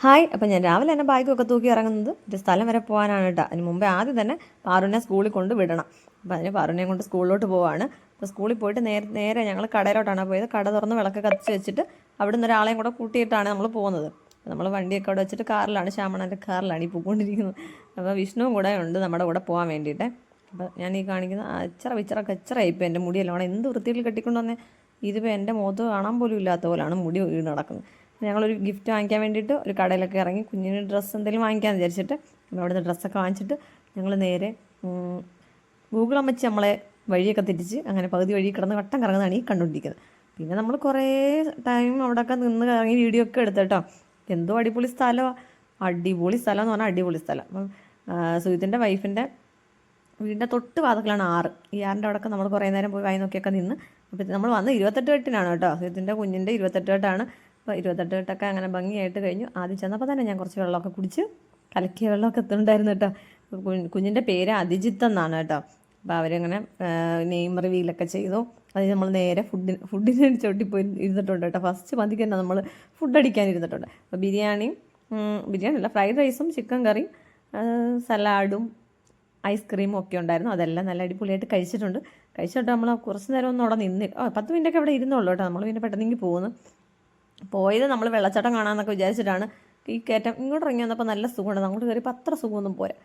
Hi. അപ്പം ഞാൻ രാവിലെ തന്നെ ബാഗൊക്കെ തൂക്കി ഇറങ്ങുന്നത് ഒരു സ്ഥലം വരെ പോകാനാണ് കേട്ടോ. അതിന് മുമ്പേ ആദ്യം തന്നെ പാറുവിനെ സ്കൂളിൽ കൊണ്ട് വിടണം. അപ്പോൾ അതിന് പാറുവിനെയും കൊണ്ട് സ്കൂളിലോട്ട് പോവാണ്. അപ്പോൾ സ്കൂളിൽ പോയിട്ട് നേരെ ഞങ്ങൾ കടയിലോട്ടാണ് പോയത്. കട തുറന്ന് വിളക്ക് കത്തിച്ച് വെച്ചിട്ട് അവിടെ നിന്ന് ഒരാളെയും കൂടെ കൂട്ടിയിട്ടാണ് നമ്മൾ പോകുന്നത്. നമ്മൾ വണ്ടിയൊക്കെ അവിടെ വെച്ചിട്ട് കാറിലാണ്, ശ്യാമണൻ്റെ കാറിലാണ് ഈ പോയിക്കൊണ്ടിരിക്കുന്നത്. അപ്പോൾ വിഷ്ണുവും കൂടെ ഉണ്ട് നമ്മുടെ കൂടെ പോകാൻ വേണ്ടിയിട്ട്. അപ്പോൾ ഞാൻ ഈ കാണിക്കുന്ന കച്ചറായിപ്പോൾ എൻ്റെ മുടിയെല്ലാം അവിടെ എന്ത് വൃത്തിയിൽ കെട്ടിക്കൊണ്ട് വന്നേ. ഇതിപ്പോൾ എൻ്റെ മുഖത്ത് കാണാൻ പോലും ഇല്ലാത്ത പോലെയാണ് മുടി വീണ് നടക്കുന്നത്. ഞങ്ങളൊരു ഗിഫ്റ്റ് വാങ്ങിക്കാൻ വേണ്ടിയിട്ട് ഒരു കടയിലൊക്കെ ഇറങ്ങി കുഞ്ഞിന് ഡ്രസ്സ് എന്തെങ്കിലും വാങ്ങിക്കാമെന്ന് വിചാരിച്ചിട്ട് അവിടുന്ന് ഡ്രസ്സൊക്കെ വാങ്ങിച്ചിട്ട് ഞങ്ങൾ നേരെ ഗൂഗിൾ അമ്മച്ചി നമ്മളെ വഴിയൊക്കെ തെറ്റിച്ച് അങ്ങനെ പകുതി വഴി കിടന്ന് വട്ടം കറങ്ങുന്നതാണ് ഈ കണ്ടുകൊണ്ടിരിക്കുന്നത്. പിന്നെ നമ്മൾ കുറേ ടൈം അവിടെയൊക്കെ നിന്ന് ഇറങ്ങി വീഡിയോ ഒക്കെ എടുത്തിട്ടോ. എന്തോ അടിപൊളി സ്ഥലമാണ്. അടിപൊളി സ്ഥലം എന്ന് പറഞ്ഞാൽ അടിപൊളി സ്ഥലം. അപ്പം സുജിത്തിൻ്റെ വൈഫിൻ്റെ വീടിൻ്റെ തൊട്ട് വാതിക്കലാണ് ആറ്. ഈ ആറിൻ്റെ അവിടെയൊക്കെ നമ്മൾ കുറേ നേരം പോയി വായി നോക്കിയൊക്കെ നിന്ന്. അപ്പോൾ നമ്മൾ വന്ന് 28 കെട്ടിനാണ് കേട്ടോ. സുജിത്തിൻ്റെ കുഞ്ഞിൻ്റെ 28 കെട്ടാണ്. അപ്പോൾ 28 കെട്ടൊക്കെ അങ്ങനെ ഭംഗിയായിട്ട് കഴിഞ്ഞു. ആദ്യം ചെന്നപ്പോൾ തന്നെ ഞാൻ കുറച്ച് വെള്ളമൊക്കെ കുടിച്ച് കലക്കിയ വെള്ളമൊക്കെ എത്തുന്നുണ്ടായിരുന്നു കേട്ടോ. കുഞ്ഞിൻ്റെ പേര് അതിജിത്ത് എന്നാണ് കേട്ടോ. അപ്പോൾ അവരങ്ങനെ നെയിം റിവീലൊക്കെ ചെയ്തു. അത് നമ്മൾ നേരെ ഫുഡിന് ചോട്ടിപ്പോയി ഇരുന്നിട്ടുണ്ട് കേട്ടോ. ഫസ്റ്റ് മന്തിക്ക് തന്നെ നമ്മൾ ഫുഡ് അടിക്കാൻ ഇരുന്നിട്ടുണ്ട്. അപ്പോൾ ബിരിയാണി അല്ല, ഫ്രൈഡ് റൈസും ചിക്കൻ കറിയും സലാഡും ഐസ്ക്രീമും ഒക്കെ ഉണ്ടായിരുന്നു. അതെല്ലാം നല്ല അടിപൊളിയായിട്ട് കഴിച്ചിട്ട് നമ്മൾ കുറച്ച് നേരം ഒന്നും അവിടെ നിന്ന് 10 മിനിറ്റൊക്കെ അവിടെ ഇരുന്നുള്ളൂ കേട്ടോ. നമ്മൾ പിന്നെ പെട്ടെന്നെങ്കിൽ പോയത് നമ്മൾ വെള്ളച്ചാട്ടം കാണാമെന്നൊക്കെ വിചാരിച്ചിട്ടാണ്. ഈ കയറ്റം ഇങ്ങോട്ട് ഇറങ്ങി വന്നപ്പോൾ നല്ല സുഖമുണ്ട്. അങ്ങോട്ട് കയറിയപ്പോൾ അത്ര സുഖമൊന്നും പോരാ.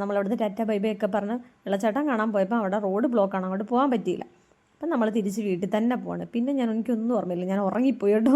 നമ്മളവിടുന്ന് ടാറ്റ ബൈ ബൈ ഒക്കെ പറഞ്ഞ് വെള്ളച്ചാട്ടം കാണാൻ പോയപ്പോൾ അവിടെ റോഡ് ബ്ലോക്കാണ്, അങ്ങോട്ട് പോകാൻ പറ്റിയില്ല. അപ്പം നമ്മൾ തിരിച്ച് വീട്ടിൽ തന്നെ പോവാണ്. പിന്നെ എനിക്കൊന്നും ഓർമ്മയില്ല, ഞാൻ ഉറങ്ങിപ്പോയി കേട്ടോ.